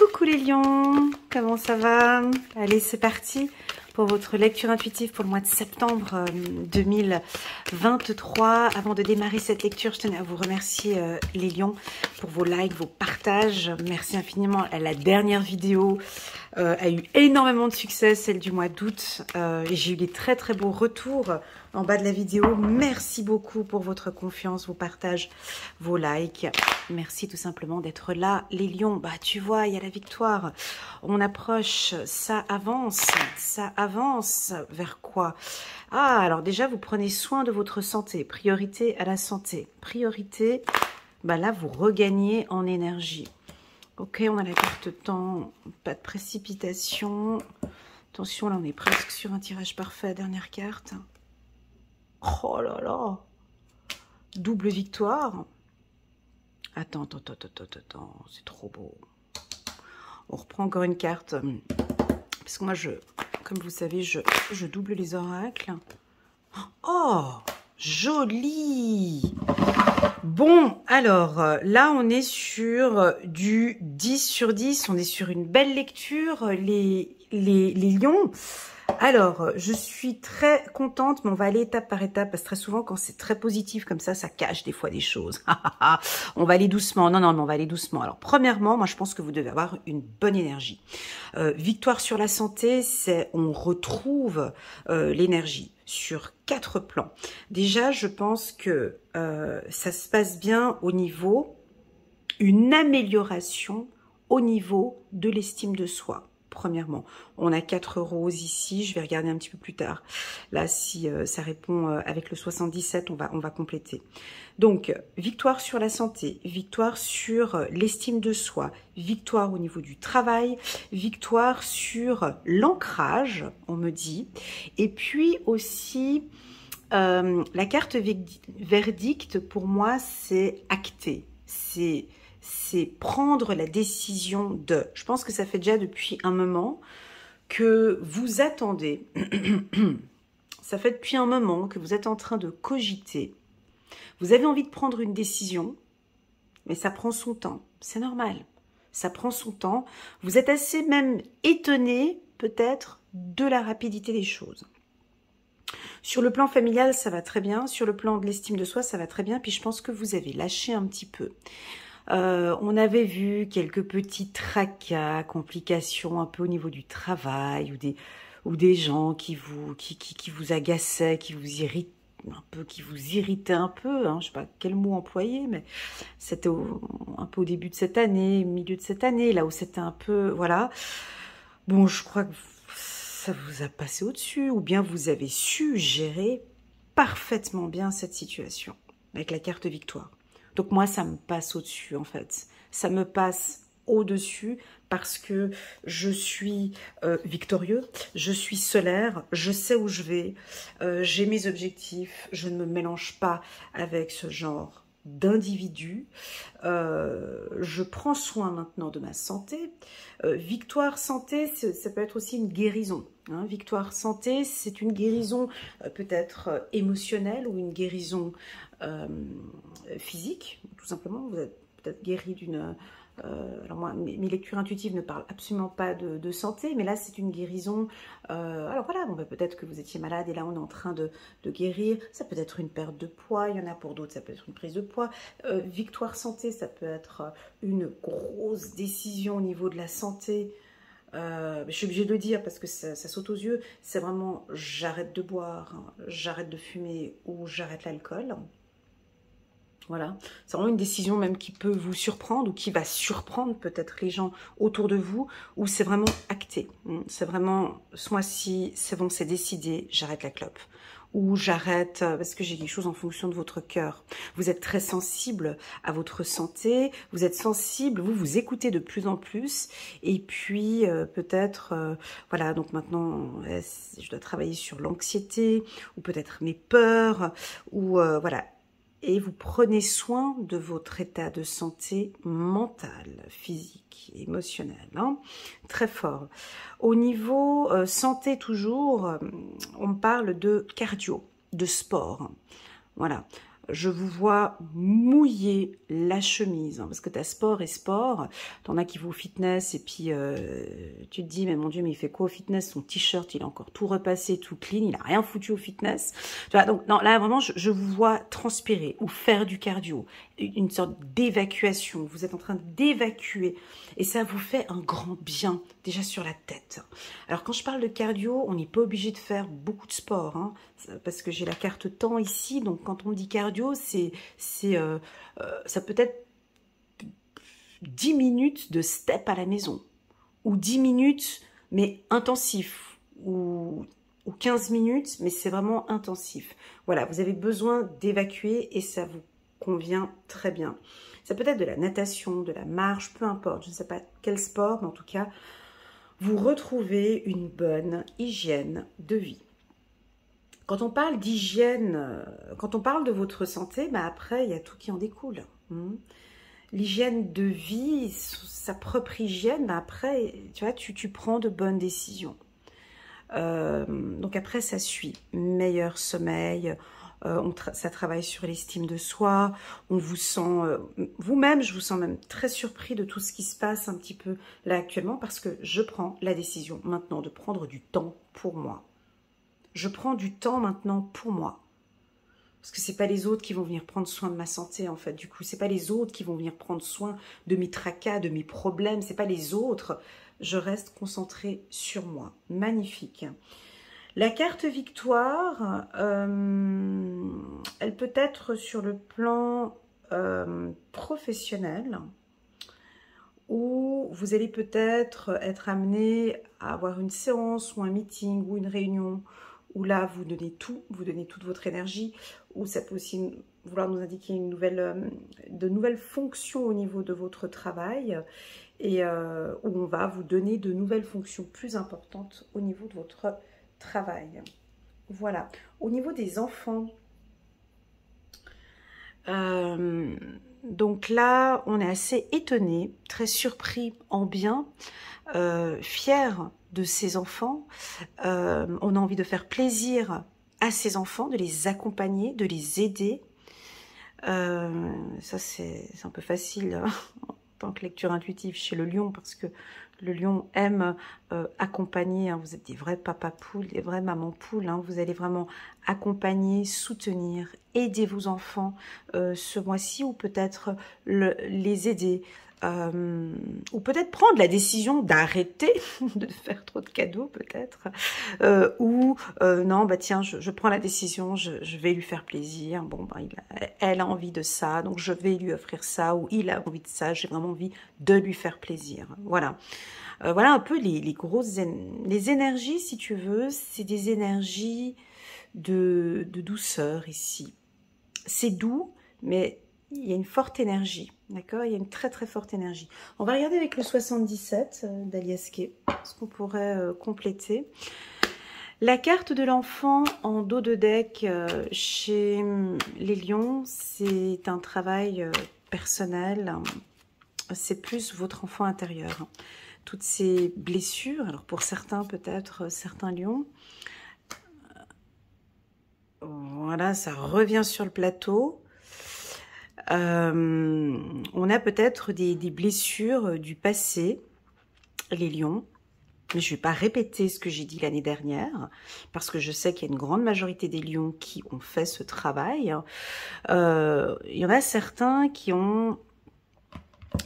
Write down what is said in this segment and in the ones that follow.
Coucou les lions, comment ça va? Allez, c'est parti pour votre lecture intuitive pour le mois de septembre 2023. Avant de démarrer cette lecture, je tenais à vous remercier les lions pour vos likes, vos partages. Merci infiniment. La dernière vidéo a eu énormément de succès, celle du mois d'août. Et j'ai eu des très très beaux retours en bas de la vidéo. Merci beaucoup pour votre confiance, vos partages, vos likes. Merci tout simplement d'être là. Les lions, bah tu vois, il y a la victoire. On approche, ça avance vers quoi? Ah, alors déjà, vous prenez soin de votre santé. Priorité à la santé. Priorité, bah là, vous regagnez en énergie. Ok, on a la carte temps, pas de précipitation. Attention, là, on est presque sur un tirage parfait. Dernière carte. Oh là là, double victoire. Attends, c'est trop beau. On reprend encore une carte. Parce que moi, comme vous savez, je double les oracles. Oh, joli. Bon, alors, là, on est sur du 10 sur 10. On est sur une belle lecture, les lions. Alors, je suis très contente, mais on va aller étape par étape, parce que très souvent, quand c'est très positif comme ça cache des fois des choses. On va aller doucement. Non, mais on va aller doucement. Alors, premièrement, moi, je pense que vous devez avoir une bonne énergie. Victoire sur la santé, c'est on retrouve l'énergie sur 4 plans. Déjà, je pense que ça se passe bien au niveau, une amélioration au niveau de l'estime de soi. Premièrement, on a 4 roses ici, je vais regarder un petit peu plus tard. Là, si ça répond avec le 77, on va compléter. Donc, victoire sur la santé, victoire sur l'estime de soi, victoire au niveau du travail, victoire sur l'ancrage, on me dit. Et puis aussi, la carte verdict, pour moi, c'est acter, c'est prendre la décision de... Je pense que ça fait déjà depuis un moment que vous attendez. Ça fait depuis un moment que vous êtes en train de cogiter. Vous avez envie de prendre une décision, mais ça prend son temps. C'est normal. Ça prend son temps. Vous êtes assez même étonné, peut-être, de la rapidité des choses. Sur le plan familial, ça va très bien. Sur le plan de l'estime de soi, ça va très bien. Puis je pense que vous avez lâché un petit peu. On avait vu quelques petits tracas, complications un peu au niveau du travail ou des gens qui vous agaçaient, qui vous irritaient un peu, hein, je sais pas quel mot employer, mais c'était un peu au début de cette année, milieu de cette année, là où c'était un peu, voilà. Bon, je crois que ça vous a passé au-dessus, ou bien vous avez su gérer parfaitement bien cette situation avec la carte victoire. Donc moi, ça me passe au-dessus, en fait. Ça me passe au-dessus parce que je suis victorieux, je suis solaire, je sais où je vais, j'ai mes objectifs, je ne me mélange pas avec ce genre d'individus. Je prends soin maintenant de ma santé. Victoire santé, ça peut être aussi une guérison. Hein. Victoire santé, c'est une guérison peut-être émotionnelle ou une guérison physique, tout simplement. Vous êtes peut-être guéri d'une... alors moi, mes lectures intuitives ne parlent absolument pas de santé, mais là, c'est une guérison. Alors voilà, bon, peut-être que vous étiez malade et là, on est en train de guérir. Ça peut être une perte de poids, il y en a pour d'autres, ça peut être une prise de poids. Victoire santé, ça peut être une grosse décision au niveau de la santé. Je suis obligée de le dire parce que ça saute aux yeux. C'est vraiment, j'arrête de boire, hein, j'arrête de fumer ou j'arrête l'alcool. Voilà, c'est vraiment une décision même qui peut vous surprendre ou qui va surprendre peut-être les gens autour de vous, ou c'est vraiment acté. C'est vraiment, ce mois-ci, c'est bon, c'est décidé, j'arrête la clope. Ou j'arrête, parce que j'ai des choses en fonction de votre cœur. Vous êtes très sensible à votre santé, vous êtes sensible, vous écoutez de plus en plus, et puis peut-être, voilà, donc maintenant, je dois travailler sur l'anxiété, ou peut-être mes peurs, ou voilà. Et vous prenez soin de votre état de santé mentale, physique, émotionnelle. Hein, très fort. Au niveau santé toujours, on parle de cardio, de sport. Voilà. je vous vois mouiller la chemise, hein, parce que tu as sport et sport. T'en as qui vont au fitness et puis tu te dis, mais mon Dieu, mais il fait quoi au fitness? Son t-shirt, il a encore tout repassé, tout clean, il a rien foutu au fitness. Tu vois, donc non, là vraiment, je vous vois transpirer ou faire du cardio, une sorte d'évacuation. Vous êtes en train d'évacuer et ça vous fait un grand bien déjà sur la tête. Alors quand je parle de cardio, on n'est pas obligé de faire beaucoup de sport, hein, parce que j'ai la carte temps ici, donc quand on dit cardio, ça peut être 10 minutes de step à la maison, ou 10 minutes, mais intensif, ou 15 minutes, mais c'est vraiment intensif. Voilà, vous avez besoin d'évacuer et ça vous convient très bien. Ça peut être de la natation, de la marche, peu importe, je ne sais pas quel sport, mais en tout cas, vous retrouvez une bonne hygiène de vie. Quand on parle d'hygiène, quand on parle de votre santé, bah après, il y a tout qui en découle. L'hygiène de vie, sa propre hygiène, bah après, tu vois, tu prends de bonnes décisions. Donc après, ça suit. Meilleur sommeil, ça travaille sur l'estime de soi, on vous sent, vous-même, je vous sens même très surpris de tout ce qui se passe un petit peu là actuellement, parce que je prends la décision maintenant de prendre du temps pour moi. Je prends du temps maintenant pour moi. Parce que c'est pas les autres qui vont venir prendre soin de ma santé, en fait. Du coup, c'est pas les autres qui vont venir prendre soin de mes tracas, de mes problèmes. C'est pas les autres. Je reste concentrée sur moi. Magnifique. La carte victoire, elle peut être sur le plan professionnel, où vous allez peut-être être amené à avoir une séance ou un meeting ou une réunion, où là, vous donnez tout, vous donnez toute votre énergie, ou ça peut aussi vouloir nous indiquer de nouvelles fonctions au niveau de votre travail, et où on va vous donner de nouvelles fonctions plus importantes au niveau de votre travail. Voilà. Au niveau des enfants, donc là, on est assez étonné, très surpris en bien, fier de ses enfants. On a envie de faire plaisir à ses enfants, de les accompagner, de les aider. Ça, c'est un peu facile hein, en tant que lecture intuitive chez le lion, parce que le lion aime accompagner. Hein, vous êtes des vrais papas poules, des vrais mamans poules. Hein, vous allez vraiment accompagner, soutenir, aider vos enfants ce mois-ci, ou peut-être les aider. Ou peut-être prendre la décision d'arrêter de faire trop de cadeaux peut-être, ou non bah tiens je prends la décision, je vais lui faire plaisir, bon bah elle a envie de ça, donc je vais lui offrir ça, ou il a envie de ça, j'ai vraiment envie de lui faire plaisir. Voilà. Voilà un peu les grosses les énergies, si tu veux, c'est des énergies de douceur ici. C'est doux, mais il y a une forte énergie, d'accord? Il y a une très très forte énergie. On va regarder avec le 77 d'Aliaske, ce qu'on pourrait compléter. La carte de l'enfant en dos de deck chez les lions, c'est un travail personnel, c'est plus votre enfant intérieur. Toutes ces blessures, alors pour certains peut-être, certains lions, voilà, ça revient sur le plateau. On a peut-être des blessures du passé, les lions. Mais je ne vais pas répéter ce que j'ai dit l'année dernière, parce que je sais qu'il y a une grande majorité des lions qui ont fait ce travail. Il y en a certains qui ont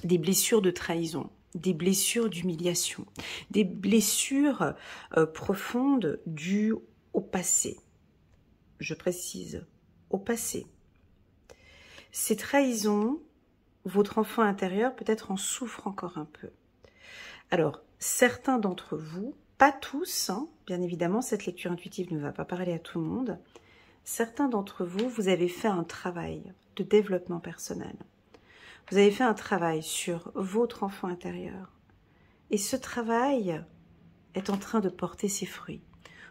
des blessures de trahison, des blessures d'humiliation, des blessures profondes dues au passé. Je précise, au passé. Ces trahisons, votre enfant intérieur peut-être en souffre encore un peu. Alors, certains d'entre vous, pas tous, hein, bien évidemment, cette lecture intuitive ne va pas parler à tout le monde. Certains d'entre vous, vous avez fait un travail de développement personnel. Vous avez fait un travail sur votre enfant intérieur. Et ce travail est en train de porter ses fruits.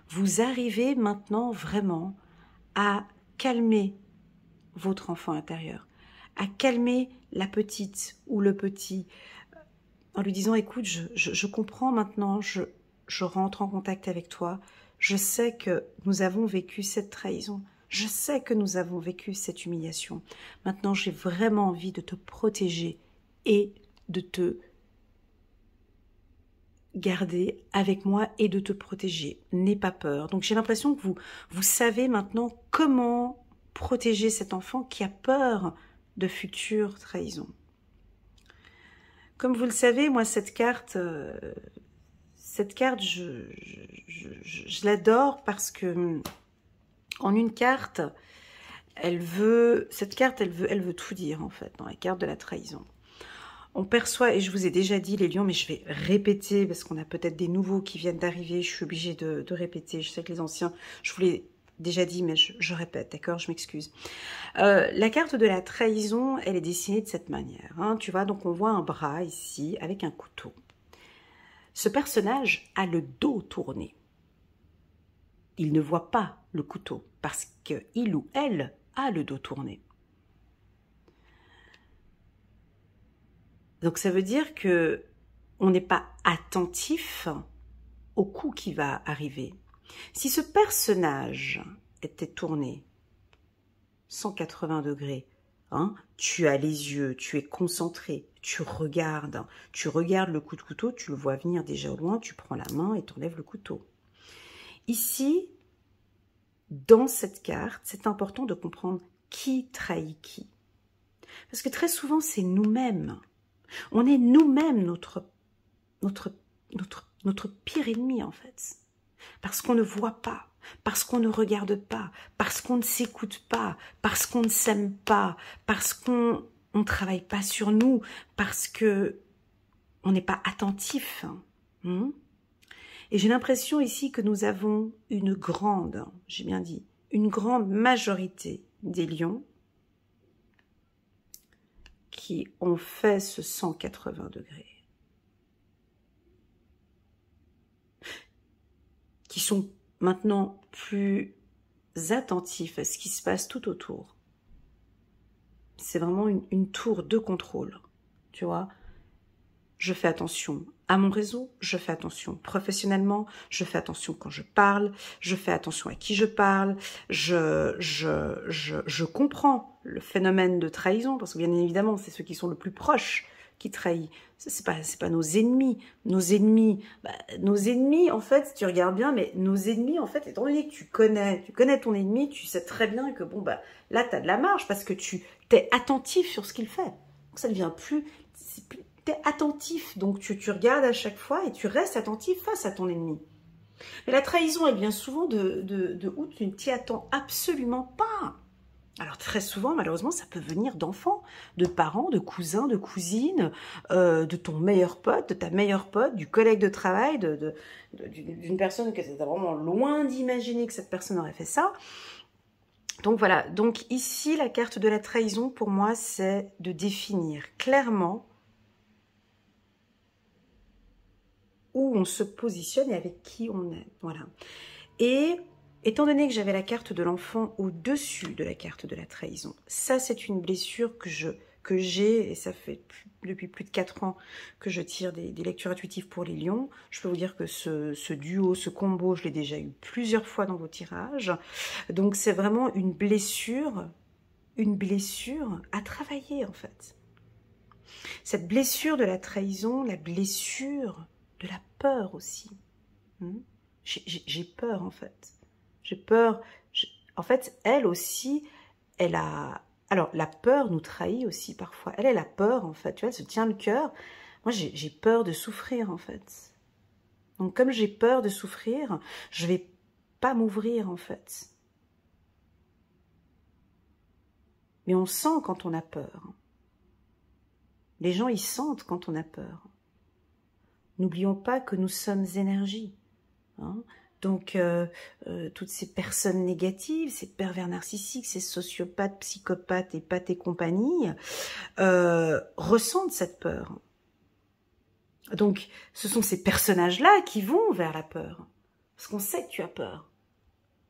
Vous arrivez maintenant vraiment à calmer votre enfant intérieur, à calmer la petite ou le petit, en lui disant, écoute, je comprends maintenant, je rentre en contact avec toi, je sais que nous avons vécu cette trahison, Je sais que nous avons vécu cette humiliation. Maintenant, j'ai vraiment envie de te protéger et de te garder avec moi et de te protéger. N'aie pas peur. Donc j'ai l'impression que vous savez maintenant comment protéger cet enfant qui a peur de futures trahisons. Comme vous le savez, moi cette carte, je l'adore parce que en une carte, elle veut tout dire en fait, dans la carte de la trahison. On perçoit, et je vous ai déjà dit les lions, mais je vais répéter, parce qu'on a peut-être des nouveaux qui viennent d'arriver, je suis obligée de répéter, je sais que les anciens, je vous l'ai déjà dit, mais je répète, d'accord, je m'excuse. La carte de la trahison, elle est dessinée de cette manière, hein, tu vois, donc on voit un bras ici, avec un couteau. Ce personnage a le dos tourné. Il ne voit pas le couteau, parce qu'il ou elle a le dos tourné. Donc ça veut dire que on n'est pas attentif au coup qui va arriver. Si ce personnage était tourné 180 degrés, hein, tu as les yeux, tu es concentré, tu regardes le coup de couteau, tu le vois venir déjà au loin, tu prends la main et tu enlèves le couteau. Ici, dans cette carte, c'est important de comprendre qui trahit qui. Parce que très souvent, c'est nous-mêmes. On est nous-mêmes notre pire ennemi, en fait. Parce qu'on ne voit pas, parce qu'on ne regarde pas, parce qu'on ne s'écoute pas, parce qu'on ne s'aime pas, parce qu'on ne travaille pas sur nous, parce que on n'est pas attentif. Et j'ai l'impression ici que nous avons une grande, j'ai bien dit, une grande majorité des lions qui ont fait ce 180 degrés. Qui sont maintenant plus attentifs à ce qui se passe tout autour. C'est vraiment une tour de contrôle, tu vois. Je fais attention à mon réseau, je fais attention professionnellement, je fais attention quand je parle, je fais attention à qui je parle, je comprends le phénomène de trahison, parce que bien évidemment, c'est ceux qui sont le plus proches qui trahit. C'est pas nos ennemis. Nos ennemis, en fait, si tu regardes bien, mais nos ennemis, en fait, étant donné que tu connais ton ennemi, tu sais très bien que bon, là, tu as de la marge parce que tu t'es attentif sur ce qu'il fait. Donc ça devient plus t'es attentif, donc tu regardes à chaque fois et tu restes attentif face à ton ennemi. Mais la trahison, elle vient souvent de où tu ne t'y attends absolument pas. Alors très souvent, malheureusement, ça peut venir d'enfants, de parents, de cousins, de cousines, de ton meilleur pote, de ta meilleure pote, du collègue de travail, d'une personne que tu es vraiment loin d'imaginer que cette personne aurait fait ça. Donc voilà, donc ici, la carte de la trahison, pour moi, c'est de définir clairement où on se positionne et avec qui on est. Voilà. Et étant donné que j'avais la carte de l'enfant au-dessus de la carte de la trahison, ça c'est une blessure que j'ai, et ça fait depuis plus de 4 ans que je tire des lectures intuitives pour les lions. Je peux vous dire que ce duo, ce combo, je l'ai déjà eu plusieurs fois dans vos tirages. Donc c'est vraiment une blessure à travailler en fait. Cette blessure de la trahison, la blessure de la peur aussi. J'ai peur en fait. J'ai peur. En fait, elle aussi, elle a... Alors, la peur nous trahit aussi parfois. Elle a peur en fait. Tu vois, elle se tient le cœur. Moi, j'ai peur de souffrir en fait. Donc, comme j'ai peur de souffrir, je vais pas m'ouvrir en fait. Mais on sent quand on a peur. Les gens, ils sentent quand on a peur. N'oublions pas que nous sommes énergie. Hein. Donc, toutes ces personnes négatives, ces pervers narcissiques, ces sociopathes, psychopathes, épathes et compagnie, ressentent cette peur. Donc, ce sont ces personnages-là qui vont vers la peur. Parce qu'on sait que tu as peur.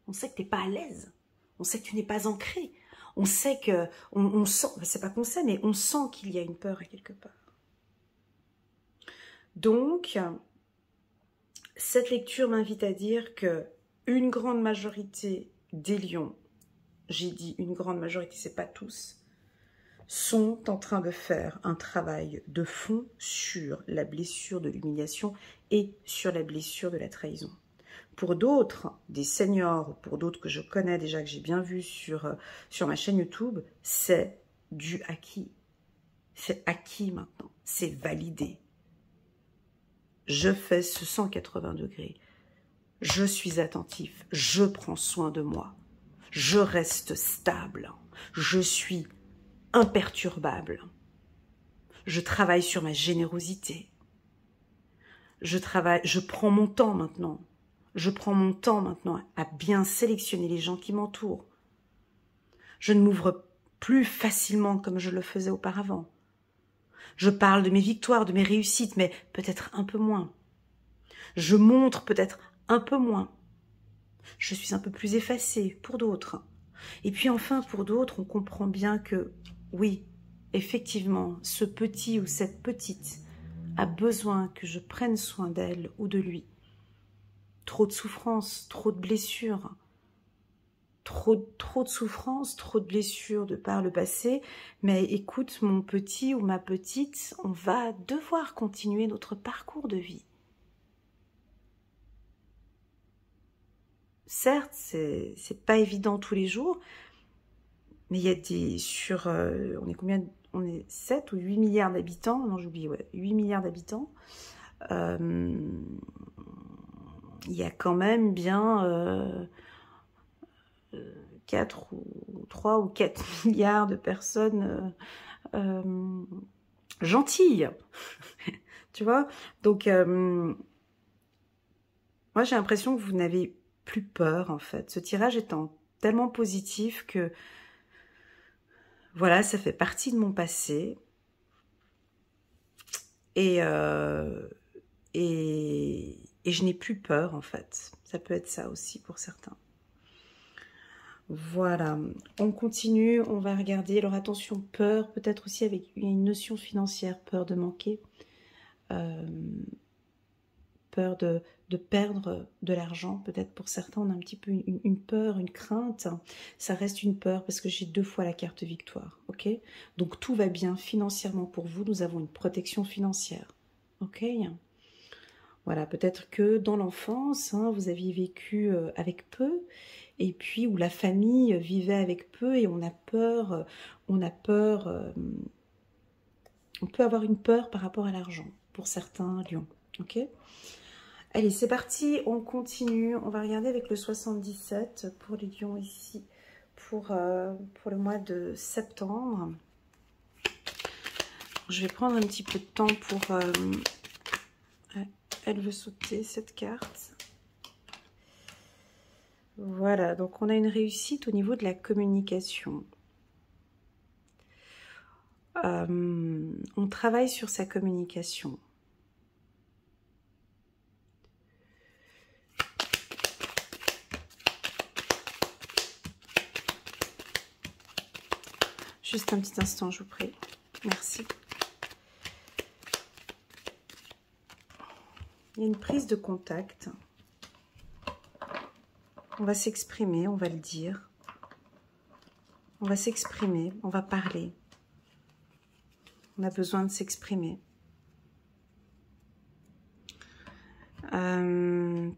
On sait que tu n'es pas à l'aise. On sait que tu n'es pas ancré. On sait que... On sent... C'est pas qu'on sait, mais on sent qu'il y a une peur à quelque part. Donc, cette lecture m'invite à dire que une grande majorité des lions j'ai dit une grande majorité, c'est pas tous, sont en train de faire un travail de fond sur la blessure de l'humiliation et sur la blessure de la trahison. Pour d'autres, des seniors, ou pour d'autres que je connais déjà, que j'ai bien vu sur ma chaîne YouTube, c'est du acquis. C'est acquis maintenant, c'est validé. Je fais ce 180 degrés. Je suis attentif, je prends soin de moi. Je reste stable, je suis imperturbable. Je travaille sur ma générosité. Je prends mon temps maintenant. Je prends mon temps maintenant à bien sélectionner les gens qui m'entourent. Je ne m'ouvre plus facilement comme je le faisais auparavant. Je parle de mes victoires, de mes réussites, mais peut-être un peu moins. Je montre peut-être un peu moins. Je suis un peu plus effacée pour d'autres. Et puis enfin, pour d'autres, on comprend bien que, oui, effectivement, ce petit ou cette petite a besoin que je prenne soin d'elle ou de lui. Trop de souffrance, trop de blessures, trop de souffrance, trop de blessures de par le passé. Mais écoute, mon petit ou ma petite, on va devoir continuer notre parcours de vie. Certes, c'est pas évident tous les jours, mais il y a des on est combien? On est 7 ou 8 milliards d'habitants. Non, j'oublie, ouais, 8 milliards d'habitants. Il y a quand même bien 4 ou 3 ou 4 milliards de personnes gentilles. Tu vois? Donc, moi, j'ai l'impression que vous n'avez plus peur, en fait. Ce tirage étant tellement positif que, voilà, ça fait partie de mon passé. Et je n'ai plus peur, en fait. Ça peut être ça aussi pour certains. Voilà, on continue, on va regarder. Alors attention, peur, peut-être aussi avec une notion financière, peur de manquer, peur de perdre de l'argent. Peut-être pour certains, on a un petit peu une peur, une crainte. Ça reste une peur parce que j'ai 2 fois la carte victoire, ok? Donc tout va bien financièrement pour vous, nous avons une protection financière, ok? Voilà, peut-être que dans l'enfance, hein, vous aviez vécu avec peu, et puis où la famille vivait avec peu, et on peut avoir une peur par rapport à l'argent, pour certains lions, ok? Allez, c'est parti, on continue, on va regarder avec le 77 pour les lions ici, pour le mois de septembre. Je vais prendre un petit peu de temps pour... elle veut sauter cette carte. Voilà, donc on a une réussite au niveau de la communication. On travaille sur sa communication. Juste un petit instant, je vous prie. Merci. Il y a une prise de contact. On va s'exprimer, on va le dire. On va s'exprimer, on va parler. On a besoin de s'exprimer.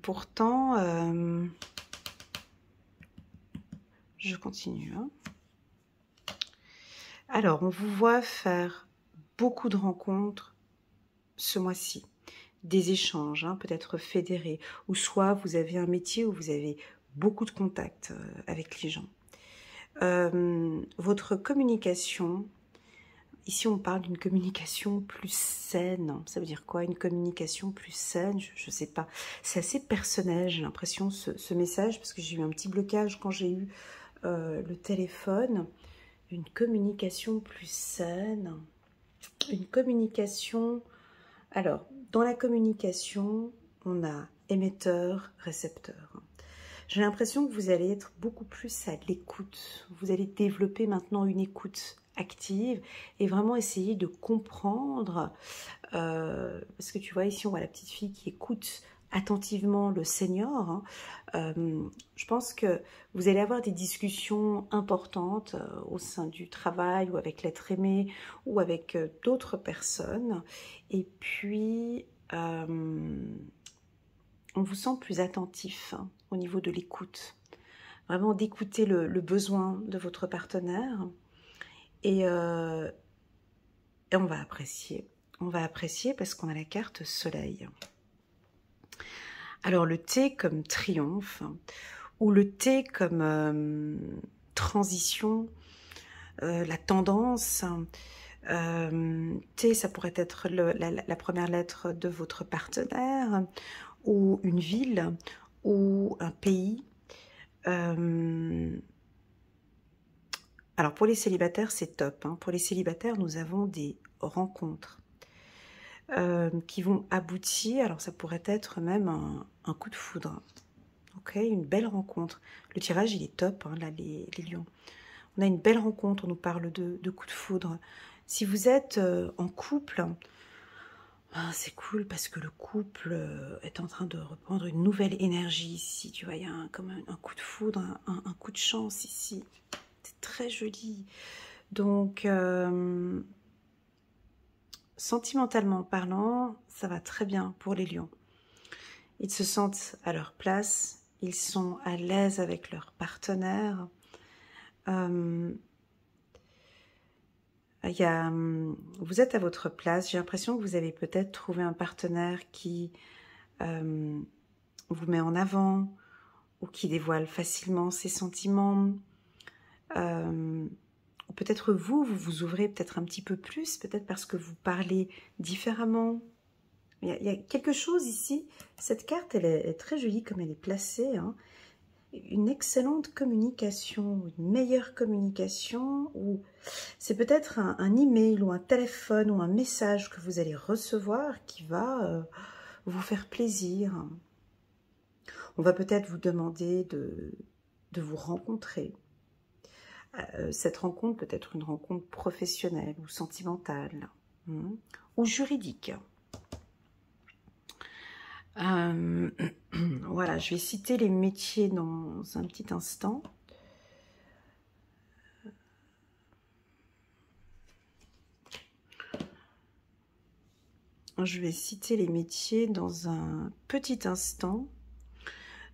Pourtant, je continue. Hein. Alors, on vous voit faire beaucoup de rencontres ce mois-ci. Des échanges, hein, peut-être fédérés. Ou soit vous avez un métier où vous avez beaucoup de contacts avec les gens. Votre communication... Ici, on parle d'une communication plus saine. Ça veut dire quoi, une communication plus saine? Je ne sais pas. C'est assez personnel, j'ai l'impression, ce message, parce que j'ai eu un petit blocage quand j'ai eu le téléphone. Une communication plus saine. Une communication... Alors, dans la communication, on a émetteur, récepteur. J'ai l'impression que vous allez être beaucoup plus à l'écoute. Vous allez développer maintenant une écoute active et vraiment essayer de comprendre, parce que tu vois ici on voit la petite fille qui écoute attentivement le Seigneur, hein, je pense que vous allez avoir des discussions importantes au sein du travail ou avec l'être aimé ou avec d'autres personnes. Et puis, on vous sent plus attentif hein, au niveau de l'écoute. Vraiment d'écouter le besoin de votre partenaire. Et on va apprécier. On va apprécier parce qu'on a la carte Soleil. Alors le T comme triomphe, ou le T comme transition, la tendance. T, ça pourrait être la première lettre de votre partenaire, ou une ville, ou un pays. Alors pour les célibataires, c'est top. Hein. Pour les célibataires, nous avons des rencontres qui vont aboutir. Alors ça pourrait être même un coup de foudre. Ok, une belle rencontre. Le tirage, il est top, hein, là, les lions. On a une belle rencontre, on nous parle de coup de foudre. Si vous êtes en couple, c'est cool parce que le couple est en train de reprendre une nouvelle énergie ici. Tu vois, il y a comme un coup de foudre, un coup de chance ici. C'est très joli. Donc, sentimentalement parlant, ça va très bien pour les lions. Ils se sentent à leur place, ils sont à l'aise avec leur partenaire. Vous êtes à votre place, j'ai l'impression que vous avez peut-être trouvé un partenaire qui vous met en avant ou qui dévoile facilement ses sentiments. Ou peut-être vous vous ouvrez peut-être un petit peu plus, peut-être parce que vous parlez différemment. Il y a quelque chose ici, cette carte elle est très jolie comme elle est placée, hein. Une excellente communication, une meilleure communication, ou c'est peut-être un email ou un téléphone ou un message que vous allez recevoir qui va vous faire plaisir. On va peut-être vous demander de vous rencontrer. Cette rencontre peut être une rencontre professionnelle ou sentimentale ou juridique. Voilà, je vais citer les métiers dans un petit instant. Je vais citer les métiers dans un petit instant.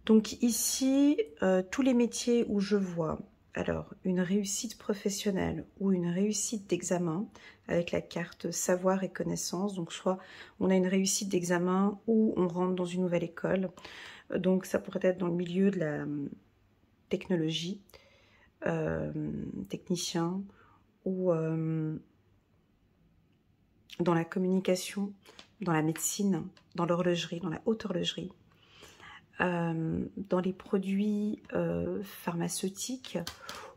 Donc ici, tous les métiers où je vois alors une réussite professionnelle ou une réussite d'examen avec la carte savoir et connaissance. Donc soit on a une réussite d'examen ou on rentre dans une nouvelle école. Donc ça pourrait être dans le milieu de la technologie, technicien, ou dans la communication, dans la médecine, dans l'horlogerie, dans la haute horlogerie. Dans les produits pharmaceutiques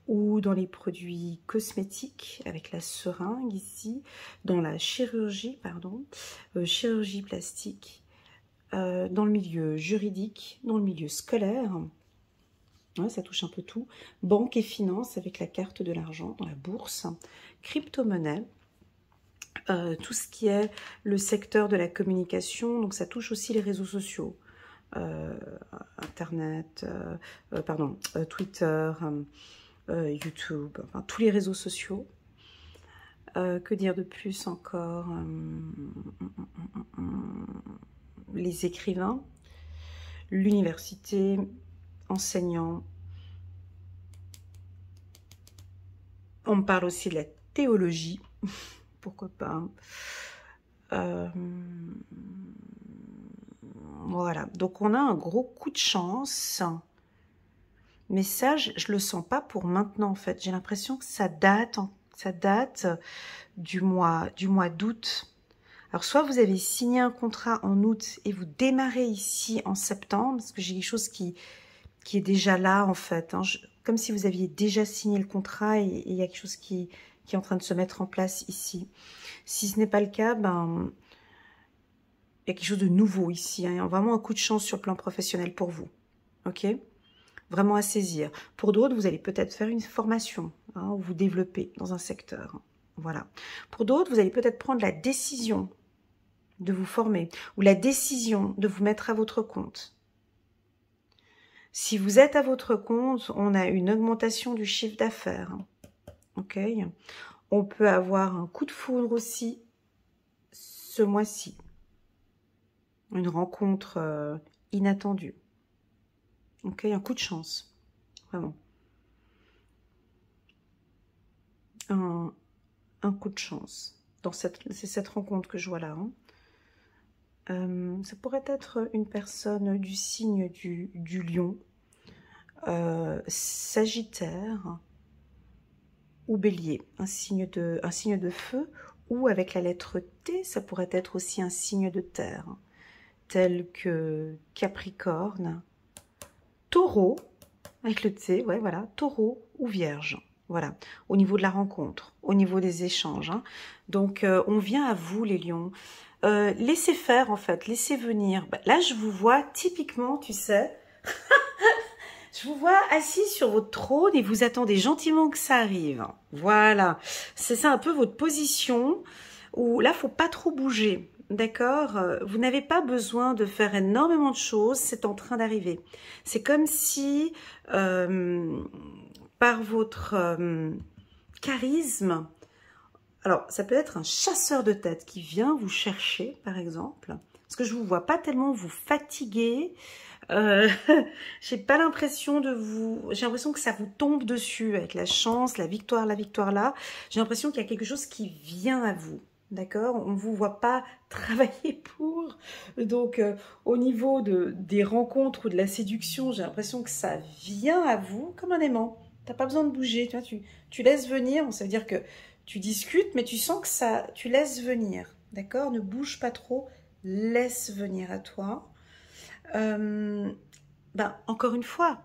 ou dans les produits cosmétiques avec la seringue ici, dans la chirurgie, pardon, chirurgie plastique, dans le milieu juridique, dans le milieu scolaire, ouais, ça touche un peu tout, banque et finance avec la carte de l'argent, dans la bourse, crypto-monnaie, tout ce qui est le secteur de la communication, donc ça touche aussi les réseaux sociaux. Internet, Twitter, YouTube, enfin tous les réseaux sociaux. Que dire de plus encore? Les écrivains, l'université, enseignants. On me parle aussi de la théologie, pourquoi pas. Voilà, donc on a un gros coup de chance. Mais ça, je le sens pas pour maintenant en fait. J'ai l'impression que ça date du mois d'août. Alors soit vous avez signé un contrat en août et vous démarrez ici en septembre, parce que j'ai quelque chose qui est déjà là en fait. Hein. Comme si vous aviez déjà signé le contrat et il y a quelque chose qui est en train de se mettre en place ici. Si ce n'est pas le cas, ben il y a quelque chose de nouveau ici, hein. Vraiment un coup de chance sur le plan professionnel pour vous, ok? Vraiment à saisir. Pour d'autres, vous allez peut-être faire une formation, hein, ou vous développer dans un secteur, voilà. Pour d'autres, vous allez peut-être prendre la décision de vous former, ou la décision de vous mettre à votre compte. Si vous êtes à votre compte, on a une augmentation du chiffre d'affaires. Ok. On peut avoir un coup de foudre aussi ce mois-ci. Une rencontre inattendue. Ok, un coup de chance. Vraiment. Un coup de chance. C'est cette rencontre que je vois là. Ça pourrait être une personne du signe du lion, Sagittaire ou Bélier, un signe de feu, ou avec la lettre T, ça pourrait être aussi un signe de terre, tel que Capricorne, Taureau, avec le T, ouais, voilà, Taureau ou Vierge. Voilà, au niveau de la rencontre, au niveau des échanges. Hein. Donc, on vient à vous, les lions. Laissez faire, en fait, laissez venir. Bah, là, je vous vois typiquement, tu sais, je vous vois assis sur votre trône et vous attendez gentiment que ça arrive. Voilà, c'est ça un peu votre position où là, faut pas trop bouger. D'accord? Vous n'avez pas besoin de faire énormément de choses, c'est en train d'arriver. C'est comme si, par votre charisme, alors ça peut être un chasseur de tête qui vient vous chercher, par exemple, parce que je vous vois pas tellement vous fatiguer. J'ai pas l'impression de vous... J'ai l'impression que ça vous tombe dessus avec la chance, la victoire là. J'ai l'impression qu'il y a quelque chose qui vient à vous. D'accord? On ne vous voit pas travailler pour. Donc, au niveau des rencontres ou de la séduction, j'ai l'impression que ça vient à vous comme un aimant. Tu n'as pas besoin de bouger. Tu vois, tu laisses venir. Bon, ça veut dire que tu discutes, mais tu sens que ça... Tu laisses venir. D'accord? Ne bouge pas trop. Laisse venir à toi. Encore une fois,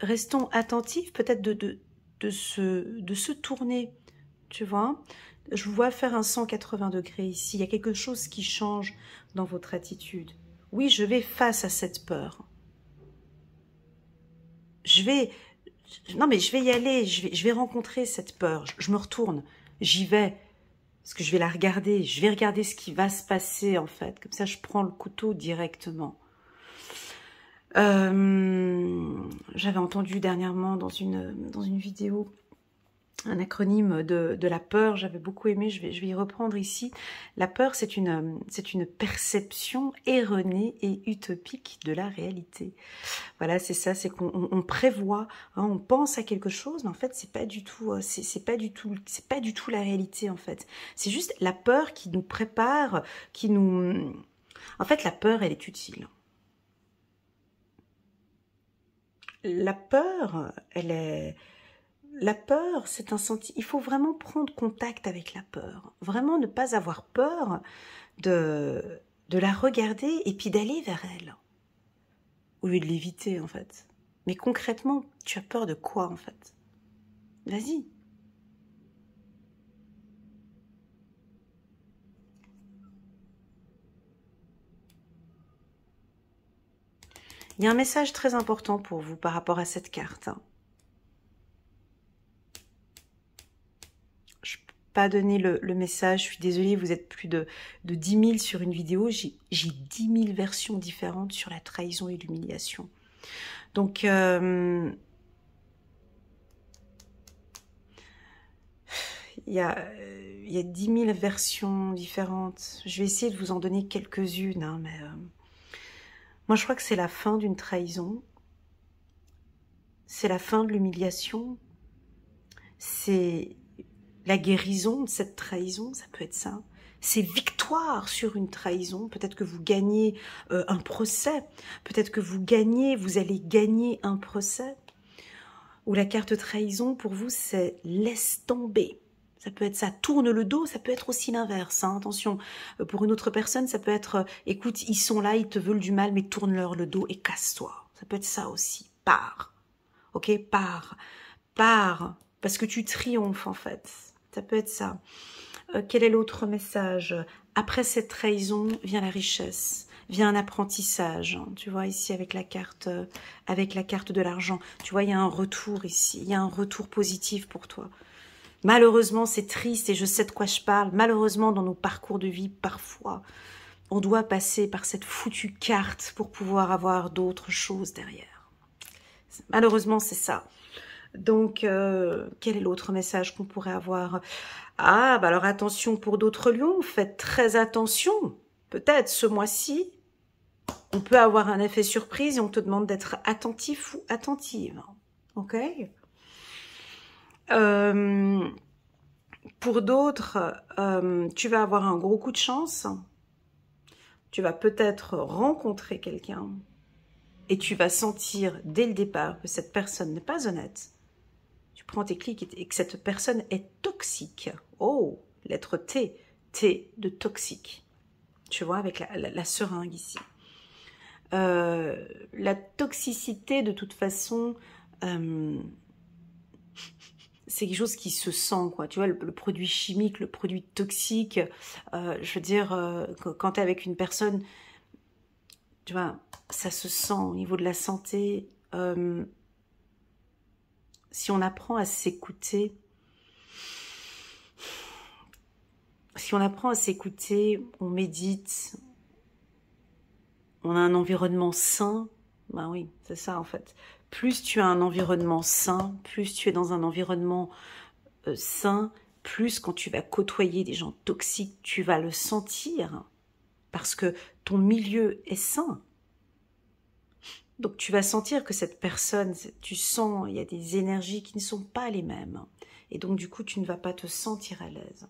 restons attentifs, peut-être de se tourner, tu vois. Je vous vois faire un 180 degrés ici, il y a quelque chose qui change dans votre attitude. Oui, je vais face à cette peur. Non mais je vais y aller, je vais rencontrer cette peur, je me retourne, j'y vais. Parce que je vais la regarder, je vais regarder ce qui va se passer en fait. Comme ça, je prends le couteau directement. J'avais entendu dernièrement dans une vidéo un acronyme de la peur, j'avais beaucoup aimé, je vais y reprendre ici. La peur, c'est une perception erronée et utopique de la réalité. Voilà, c'est ça, c'est qu'on prévoit, hein, on pense à quelque chose, mais en fait, c'est pas du tout la réalité en fait. C'est juste la peur qui nous prépare, En fait, la peur, elle est utile. La peur, c'est un sentiment. Il faut vraiment prendre contact avec la peur. Vraiment ne pas avoir peur de la regarder et puis d'aller vers elle. Au lieu de l'éviter, en fait. Mais concrètement, tu as peur de quoi, en fait? Vas-y. Il y a un message très important pour vous par rapport à cette carte. Je ne peux pas donner le message, je suis désolée, vous êtes plus de 10 000 sur une vidéo. J'ai 10 000 versions différentes sur la trahison et l'humiliation. Donc, il y a 10 000 versions différentes. Je vais essayer de vous en donner quelques-unes, hein, mais... moi, je crois que c'est la fin d'une trahison. C'est la fin de l'humiliation. C'est la guérison de cette trahison, ça peut être ça. C'est victoire sur une trahison. Peut-être que vous gagnez un procès. Peut-être que vous allez gagner un procès. Ou la carte trahison, pour vous, c'est laisse tomber. Ça peut être ça, tourne le dos, ça peut être aussi l'inverse. Hein. Attention, pour une autre personne, ça peut être, écoute, ils sont là, ils te veulent du mal, mais tourne-leur le dos et casse-toi. Ça peut être ça aussi, pars. Ok, pars, parce que tu triomphes en fait. Ça peut être ça. Quel est l'autre message? Après cette trahison vient la richesse, vient un apprentissage. Hein. Tu vois ici avec la carte de l'argent. Tu vois, il y a un retour ici, il y a un retour positif pour toi. Malheureusement, c'est triste et je sais de quoi je parle. Malheureusement, dans nos parcours de vie, parfois, on doit passer par cette foutue carte pour pouvoir avoir d'autres choses derrière. Malheureusement, c'est ça. Donc, quel est l'autre message qu'on pourrait avoir? Ah, bah alors attention pour d'autres lions, faites très attention. Peut-être ce mois-ci, on peut avoir un effet surprise et on te demande d'être attentif ou attentive. Ok? Pour d'autres, tu vas avoir un gros coup de chance. Tu vas peut-être rencontrer quelqu'un et tu vas sentir dès le départ que cette personne n'est pas honnête. Tu prends tes clics et que cette personne est toxique. Oh, lettre T, T de toxique. Tu vois, avec la seringue ici. La toxicité, de toute façon, c'est quelque chose qui se sent, quoi. Tu vois, le produit chimique, le produit toxique, je veux dire, quand tu es avec une personne, tu vois, ça se sent au niveau de la santé. Si on apprend à s'écouter, on médite, on a un environnement sain, ben oui, c'est ça en fait. Plus tu as un environnement sain, plus tu es dans un environnement sain, plus quand tu vas côtoyer des gens toxiques, tu vas le sentir parce que ton milieu est sain. Donc tu vas sentir que cette personne, tu sens, il y a des énergies qui ne sont pas les mêmes. Et donc du coup, tu ne vas pas te sentir à l'aise.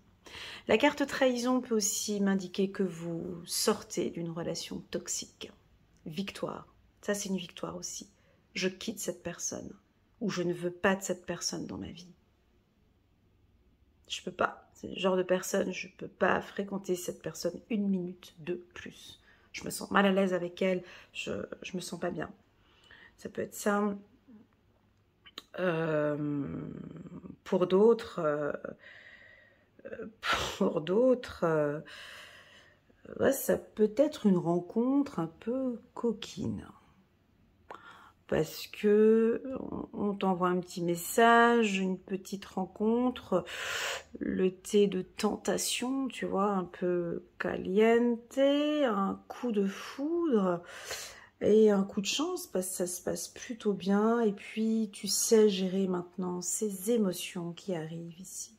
La carte trahison peut aussi m'indiquer que vous sortez d'une relation toxique. Victoire. Ça, c'est une victoire aussi. Je quitte cette personne. Ou je ne veux pas de cette personne dans ma vie. Je peux pas. C'est le genre de personne, je peux pas fréquenter cette personne une minute de plus. Je me sens mal à l'aise avec elle. Je me sens pas bien. Ça peut être ça. Pour d'autres... ouais, ça peut être une rencontre un peu coquine. Parce que on t'envoie un petit message, une petite rencontre, le thé de tentation, tu vois, un peu caliente, un coup de foudre et un coup de chance parce que ça se passe plutôt bien. Et puis, tu sais gérer maintenant ces émotions qui arrivent ici.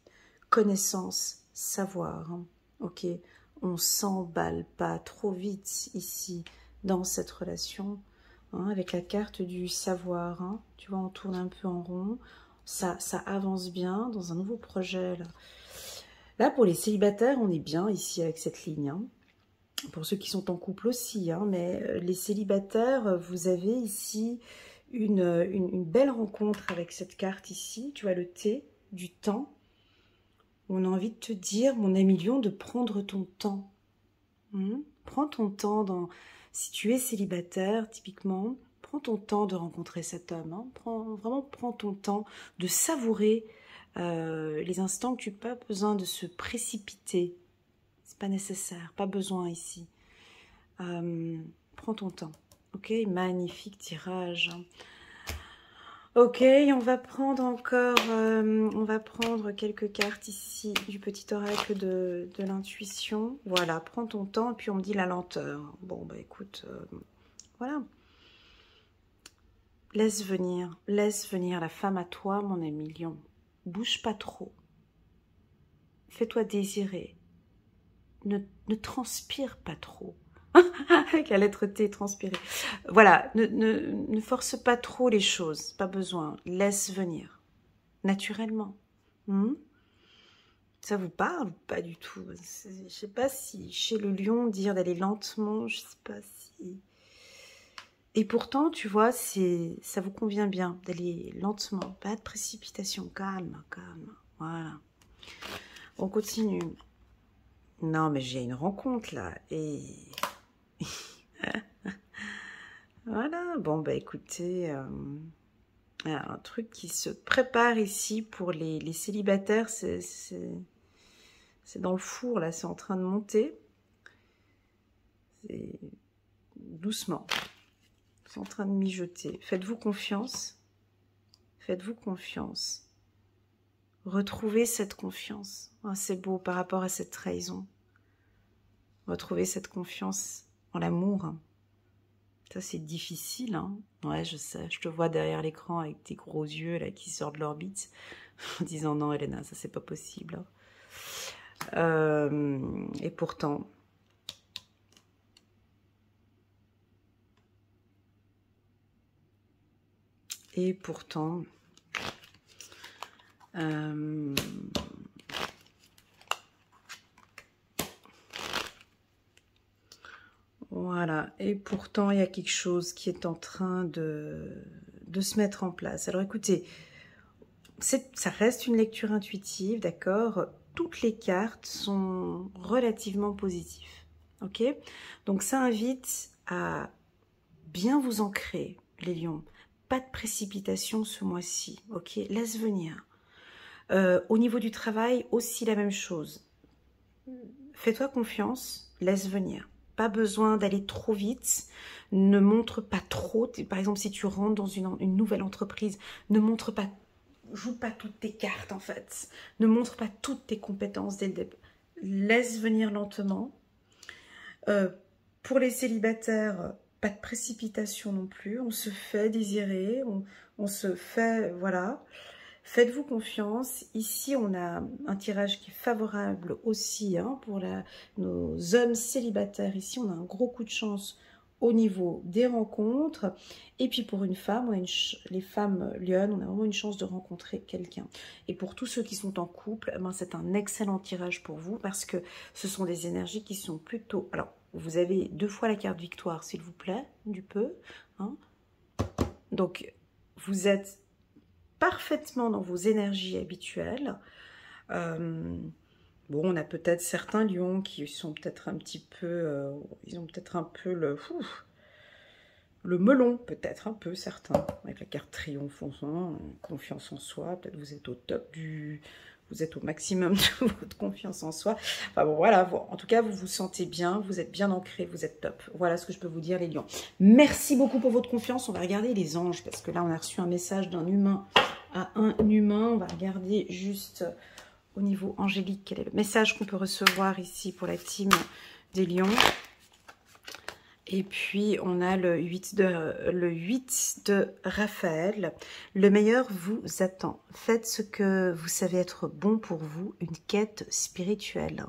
Connaissance, savoir, hein. Ok, on s'emballe pas trop vite ici dans cette relation, hein, avec la carte du savoir, hein. Tu vois, on tourne un peu en rond, ça avance bien dans un nouveau projet là. Là, pour les célibataires, on est bien ici avec cette ligne, hein. Pour ceux qui sont en couple aussi, hein, mais les célibataires, vous avez ici une belle rencontre avec cette carte ici, tu vois, le thé du temps. On a envie de te dire, mon ami lion, de prendre ton temps. Prends ton temps, si tu es célibataire, typiquement, prends ton temps de rencontrer cet homme. Hein. Vraiment, prends ton temps de savourer les instants que tu n'as pas besoin de se précipiter. C'est pas nécessaire, pas besoin ici. Prends ton temps. Ok, magnifique tirage. Ok, on va prendre encore, on va prendre quelques cartes ici du petit oracle de l'intuition. Voilà, prends ton temps et puis on me dit la lenteur. Bon, bah écoute, voilà. Laisse venir la femme à toi, mon ami lion. Bouge pas trop. Fais-toi désirer. Ne transpire pas trop. Avec la lettre T, transpirer. Voilà, ne force pas trop les choses, pas besoin. Laisse venir, naturellement. Ça vous parle? Pas du tout. Je sais pas si chez le lion, dire d'aller lentement, je sais pas si... Et pourtant, tu vois, ça vous convient bien d'aller lentement, pas de précipitation, calme, calme. Voilà. On continue. Non, mais j'ai une rencontre là, et... Voilà, bon bah écoutez, un truc qui se prépare ici pour les célibataires, c'est dans le four là, c'est en train de monter. Doucement, c'est en train de mijoter. Faites-vous confiance, faites-vous confiance. Retrouvez cette confiance. Oh, c'est beau par rapport à cette trahison. Retrouvez cette confiance en l'amour. Ça, c'est difficile, hein. Ouais, je sais. Je te vois derrière l'écran avec tes gros yeux là qui sortent de l'orbite en disant non, Elena, ça, c'est pas possible. Et pourtant... Et pourtant... Voilà, et pourtant il y a quelque chose qui est en train de se mettre en place. Alors écoutez, ça reste une lecture intuitive, d'accord? Toutes les cartes sont relativement positives, ok? Donc ça invite à bien vous ancrer, les lions. Pas de précipitation ce mois-ci, ok? Laisse venir. Au niveau du travail, aussi la même chose. Fais-toi confiance, laisse venir. Pas besoin d'aller trop vite, ne montre pas trop. Par exemple, si tu rentres dans une nouvelle entreprise, ne montre pas, joue pas toutes tes cartes en fait. Ne montre pas toutes tes compétences dès le début. Laisse venir lentement. Pour les célibataires, pas de précipitation non plus. On se fait désirer, on se fait, voilà. Faites-vous confiance. Ici, on a un tirage qui est favorable aussi hein, pour nos hommes célibataires. Ici, on a un gros coup de chance au niveau des rencontres. Et puis pour une femme, les femmes lionnes, on a vraiment une chance de rencontrer quelqu'un. Et pour tous ceux qui sont en couple, ben, c'est un excellent tirage pour vous parce que ce sont des énergies qui sont plutôt... Alors, vous avez 2 fois la carte victoire, s'il vous plaît, du peu. Hein. Donc, vous êtes parfaitement dans vos énergies habituelles. Bon, on a peut-être certains lions qui sont peut-être un petit peu... ils ont peut-être un peu le melon, peut-être un peu certains, avec la carte triomphe, confiance en soi. Peut-être vous êtes au top vous êtes au maximum de votre confiance en soi. Enfin bon, voilà. En tout cas, vous vous sentez bien, vous êtes bien ancré, vous êtes top. Voilà ce que je peux vous dire, les lions. Merci beaucoup pour votre confiance. On va regarder les anges, parce que là, on a reçu un message d'un humain à un humain. On va regarder juste au niveau angélique quel est le message qu'on peut recevoir ici pour la team des lions. Et puis, on a le 8 de Raphaël. Le meilleur vous attend. Faites ce que vous savez être bon pour vous, une quête spirituelle.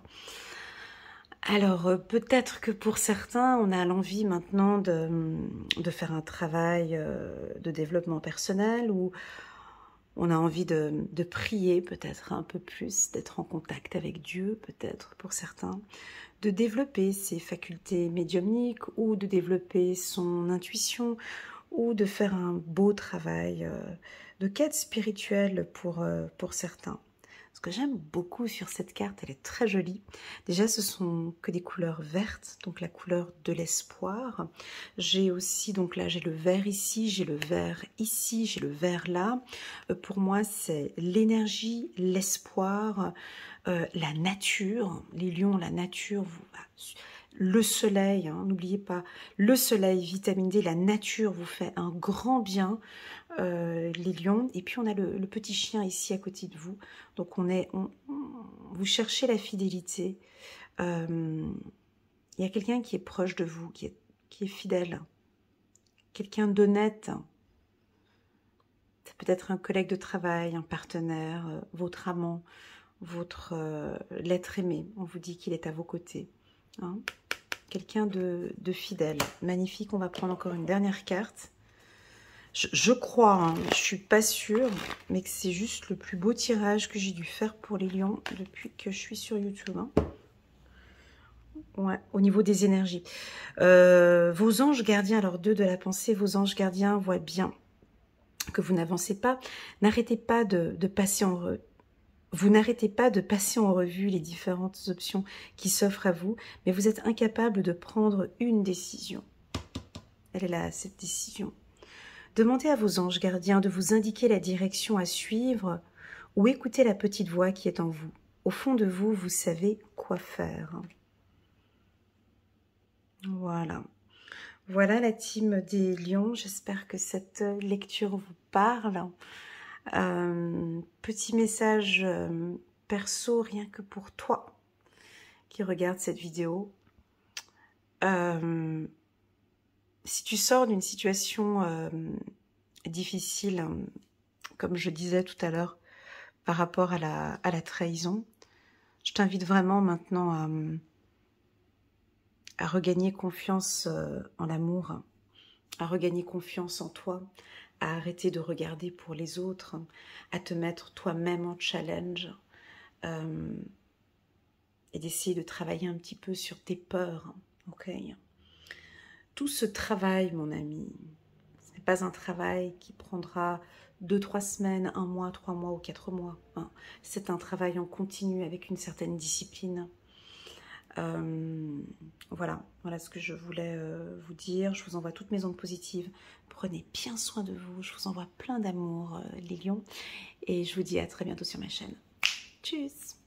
Alors, peut-être que pour certains, on a l'envie maintenant de faire un travail de développement personnel ou on a envie de prier peut-être un peu plus, d'être en contact avec Dieu peut-être pour certains, de développer ses facultés médiumniques ou de développer son intuition ou de faire un beau travail de quête spirituelle pour certains. Ce que j'aime beaucoup sur cette carte, elle est très jolie. Déjà, ce sont que des couleurs vertes, donc la couleur de l'espoir. J'ai aussi, donc là, j'ai le vert ici, j'ai le vert ici, j'ai le vert là. Pour moi, c'est l'énergie, l'espoir, la nature. Les lions, la nature, le soleil, hein, n'oubliez pas, le soleil, vitamine D, la nature vous fait un grand bien. Les lions, et puis on a le petit chien ici à côté de vous, donc vous cherchez la fidélité. Il y a quelqu'un qui est proche de vous, qui est fidèle, quelqu'un d'honnête. C'est peut-être un collègue de travail, un partenaire, votre amant, votre l'être aimé. On vous dit qu'il est à vos côtés, hein. Quelqu'un de fidèle, magnifique. On va prendre encore une dernière carte. Je crois, hein, je suis pas sûre, mais que c'est juste le plus beau tirage que j'ai dû faire pour les lions depuis que je suis sur YouTube. Hein. Ouais, au niveau des énergies. Vos anges gardiens, alors 2 de la pensée, vos anges gardiens voient bien que vous n'avancez pas. N'arrêtez pas de passer en revue. Vous n'arrêtez pas de passer en revue les différentes options qui s'offrent à vous, mais vous êtes incapable de prendre une décision. Elle est là, cette décision. Demandez à vos anges gardiens de vous indiquer la direction à suivre ou écoutez la petite voix qui est en vous. Au fond de vous, vous savez quoi faire. Voilà. Voilà la team des lions. J'espère que cette lecture vous parle. Petit message perso rien que pour toi qui regarde cette vidéo. Si tu sors d'une situation difficile, comme je disais tout à l'heure, par rapport à la trahison, je t'invite vraiment maintenant à regagner confiance en l'amour, à regagner confiance en toi, à arrêter de regarder pour les autres, à te mettre toi-même en challenge et d'essayer de travailler un petit peu sur tes peurs, ok? Tout ce travail, mon ami, ce n'est pas un travail qui prendra 2-3 semaines, 1 mois, 3 mois ou 4 mois. Hein. C'est un travail en continu avec une certaine discipline. Voilà ce que je voulais vous dire. Je vous envoie toutes mes ondes positives. Prenez bien soin de vous. Je vous envoie plein d'amour, les lions. Et je vous dis à très bientôt sur ma chaîne. Tchuss!